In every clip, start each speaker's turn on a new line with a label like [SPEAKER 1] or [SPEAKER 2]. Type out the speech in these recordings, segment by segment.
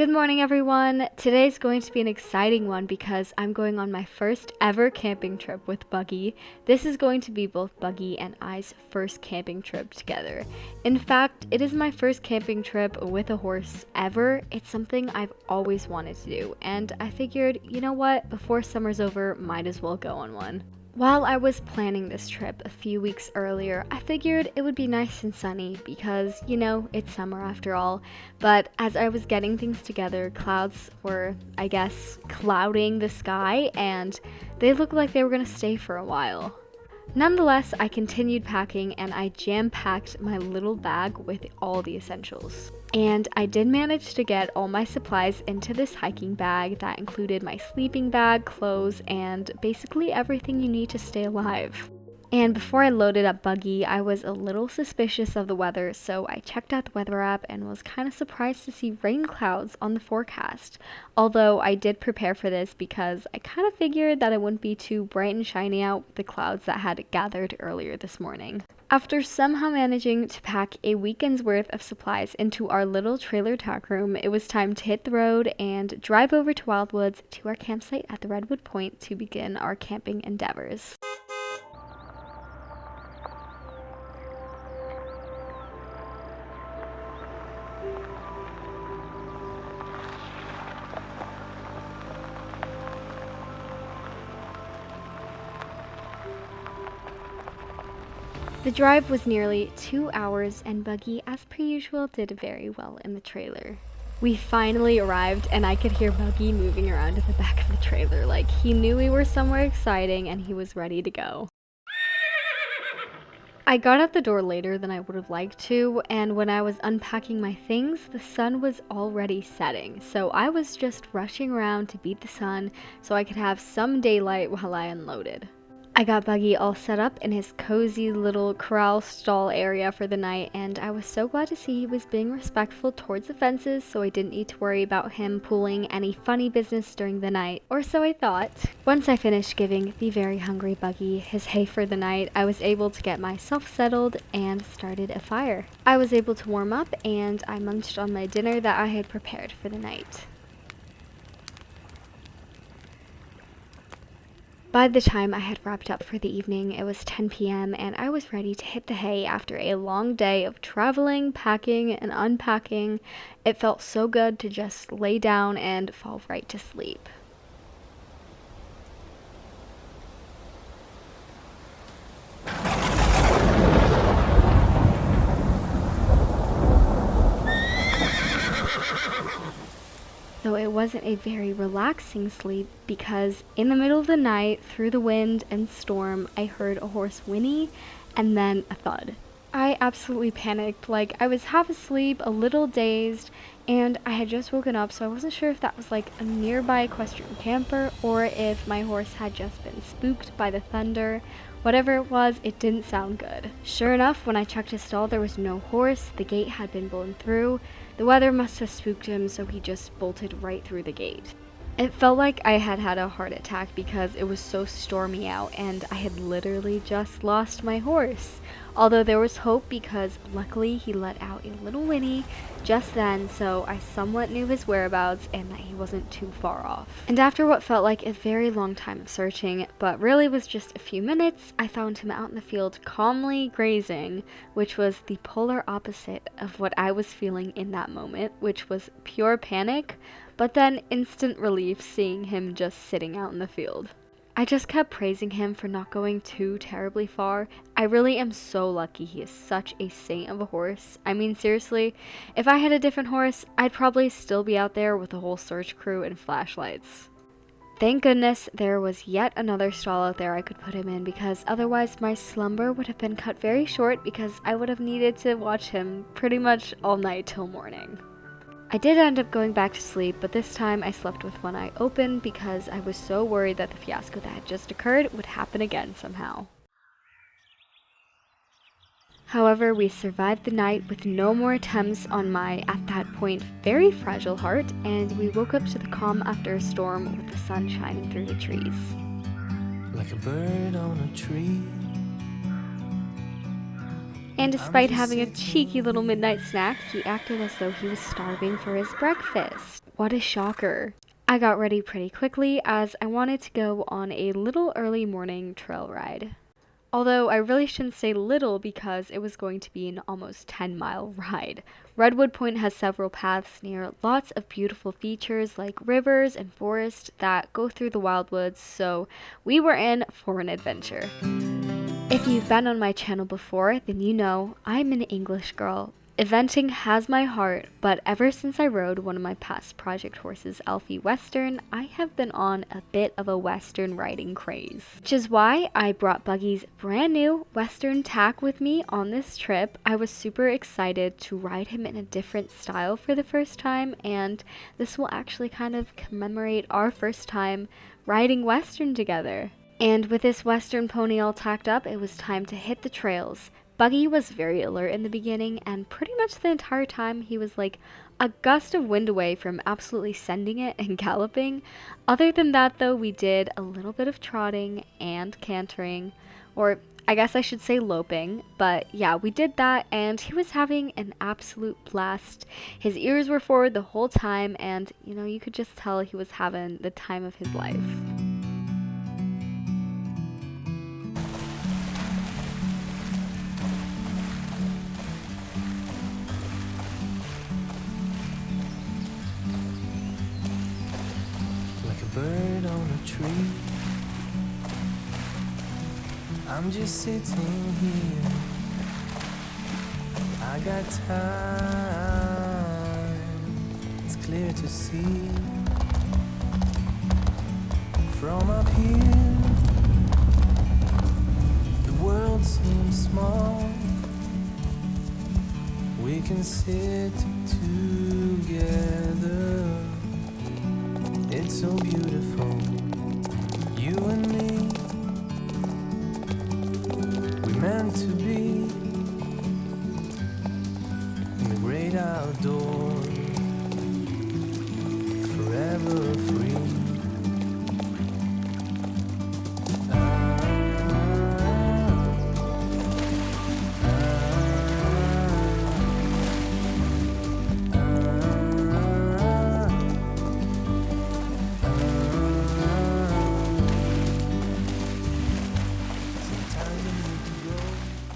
[SPEAKER 1] Good morning, everyone. Today's going to be an exciting one because I'm going on my first ever camping trip with Buggy. This is going to be both Buggy and I's first camping trip together. In fact, it is my first camping trip with a horse ever. It's something I've always wanted to do, and I figured, you know what, before summer's over, might as well go on one. While I was planning this trip a few weeks earlier, I figured it would be nice and sunny because, you know, it's summer after all. But as I was getting things together, clouds were, I guess, clouding the sky, and they looked like they were going to stay for a while. Nonetheless, I continued packing and I jam-packed my little bag with all the essentials. And I did manage to get all my supplies into this hiking bag that included my sleeping bag, clothes, and basically everything you need to stay alive. And before I loaded up Buggy, I was a little suspicious of the weather, so I checked out the weather app and was kind of surprised to see rain clouds on the forecast. Although I did prepare for this because I kind of figured that it wouldn't be too bright and shiny out with the clouds that had gathered earlier this morning. After somehow managing to pack a weekend's worth of supplies into our little trailer tack room, it was time to hit the road and drive over to Wildwoods to our campsite at the Redwood Point to begin our camping endeavors. The drive was nearly 2 hours, and Buggy, as per usual, did very well in the trailer. We finally arrived, and I could hear Buggy moving around in the back of the trailer like he knew we were somewhere exciting and he was ready to go. I got out the door later than I would have liked to, and when I was unpacking my things, the sun was already setting, so I was just rushing around to beat the sun so I could have some daylight while I unloaded. I got Buggy all set up in his cozy little corral stall area for the night, and I was so glad to see he was being respectful towards the fences, so I didn't need to worry about him pulling any funny business during the night, or so I thought. Once I finished giving the very hungry Buggy his hay for the night, I was able to get myself settled and started a fire. I was able to warm up, and I munched on my dinner that I had prepared for the night. By the time I had wrapped up for the evening, it was 10 p.m. and I was ready to hit the hay after a long day of traveling, packing, and unpacking. It felt so good to just lay down and fall right to sleep. Though it wasn't a very relaxing sleep because in the middle of the night, through the wind and storm, I heard a horse whinny and then a thud. I absolutely panicked, like I was half asleep, a little dazed, and I had just woken up, so I wasn't sure if that was like a nearby equestrian camper or if my horse had just been spooked by the thunder. Whatever it was, it didn't sound good. Sure enough, when I checked his stall, there was no horse. The gate had been blown through. The weather must have spooked him, so he just bolted right through the gate. It felt like I had had a heart attack because it was so stormy out and I had literally just lost my horse. Although there was hope because luckily he let out a little whinny just then, so I somewhat knew his whereabouts and that he wasn't too far off. And after what felt like a very long time of searching, but really was just a few minutes, I found him out in the field calmly grazing, which was the polar opposite of what I was feeling in that moment, which was pure panic, but then instant relief seeing him just sitting out in the field. I just kept praising him for not going too terribly far. I really am so lucky he is such a saint of a horse. I mean, seriously, if I had a different horse, I'd probably still be out there with a whole search crew and flashlights. Thank goodness there was yet another stall out there I could put him in because otherwise my slumber would have been cut very short because I would have needed to watch him pretty much all night till morning. I did end up going back to sleep, but this time I slept with one eye open because I was so worried that the fiasco that had just occurred would happen again somehow. However, we survived the night with no more attempts on my, at that point, very fragile heart, and we woke up to the calm after a storm with the sun shining through the trees.
[SPEAKER 2] Like a bird on a tree.
[SPEAKER 1] And despite having a cheeky little midnight snack, he acted as though he was starving for his breakfast. what a shocker. I got ready pretty quickly as I wanted to go on a little early morning trail ride. Although I really shouldn't say little because it was going to be an almost 10-mile ride. Redwood Point has several paths near lots of beautiful features like rivers and forests that go through the wildwoods, so we were in for an adventure. If you've been on my channel before, then you know I'm an English girl. Eventing has my heart, but ever since I rode one of my past project horses, Alfie Western, I have been on a bit of a Western riding craze. Which is why I brought Buggy's brand new Western tack with me on this trip. I was super excited to ride him in a different style for the first time, and this will actually kind of commemorate our first time riding Western together. And with this Western pony all tacked up, it was time to hit the trails. Buggy was very alert in the beginning, and pretty much the entire time he was like a gust of wind away from absolutely sending it and galloping. Other than that though, we did a little bit of trotting and cantering, or I guess I should say loping, but yeah, we did that and he was having an absolute blast. His ears were forward the whole time and you know, you could just tell he was having the time of his life.
[SPEAKER 2] Bird on a tree. I'm just sitting here. I got time. It's clear to see. From up here, the world seems small. We can sit together. It's so beautiful, you and me. We're meant to be in the great outdoors, forever free.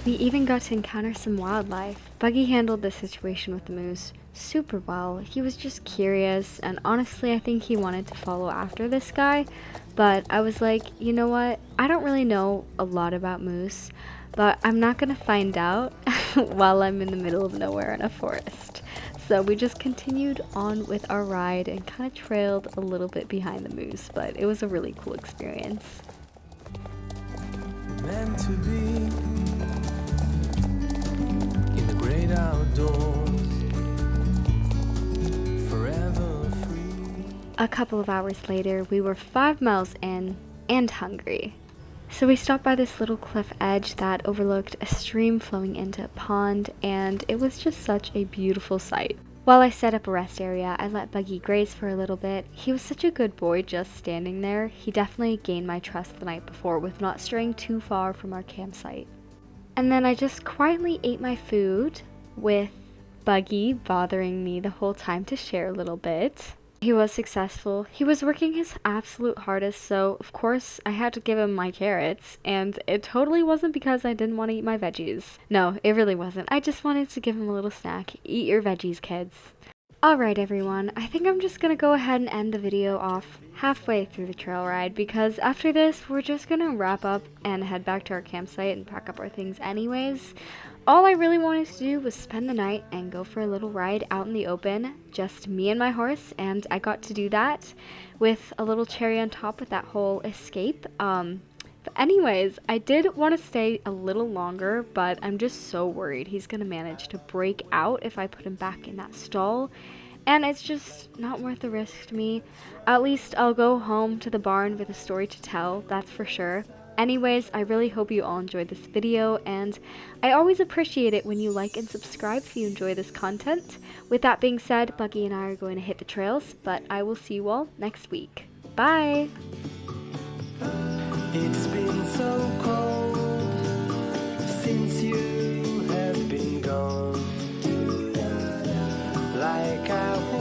[SPEAKER 1] We even got to encounter some wildlife. Buggy handled the situation with the moose super well. He was just curious, and honestly I think he wanted to follow after this guy, but I was like, you know what, I don't really know a lot about moose, but I'm not gonna find out while I'm in the middle of nowhere in a forest. So we just continued on with our ride and kind of trailed a little bit behind the moose, but it was a really cool experience.
[SPEAKER 2] Meant to be in the great outdoors, forever free.
[SPEAKER 1] A couple of hours later, we were 5 miles in and hungry. So we stopped by this little cliff edge that overlooked a stream flowing into a pond, and it was just such a beautiful sight. While I set up a rest area, I let Buggy graze for a little bit. He was such a good boy just standing there. He definitely gained my trust the night before with not straying too far from our campsite. And then I just quietly ate my food with Buggy bothering me the whole time to share a little bit. He was successful. He was working his absolute hardest, so of course I had to give him my carrots, and it totally wasn't because I didn't want to eat my veggies. No, it really wasn't. I just wanted to give him a little snack. Eat your veggies, kids. Alright everyone, I think I'm just gonna go ahead and end the video off halfway through the trail ride, because after this we're just gonna wrap up and head back to our campsite and pack up our things anyways. All I really wanted to do was spend the night and go for a little ride out in the open, just me and my horse, and I got to do that with a little cherry on top with that whole escape. But anyways, I did want to stay a little longer, but I'm just so worried he's gonna manage to break out if I put him back in that stall, and it's just not worth the risk to me. At least I'll go home to the barn with a story to tell, that's for sure. Anyways, I really hope you all enjoyed this video, and I always appreciate it when you like and subscribe if you enjoy this content. With that being said, Buggy and I are going to hit the trails, but I will see you all next week. Bye!
[SPEAKER 2] It's been so cold since you have been gone. Like I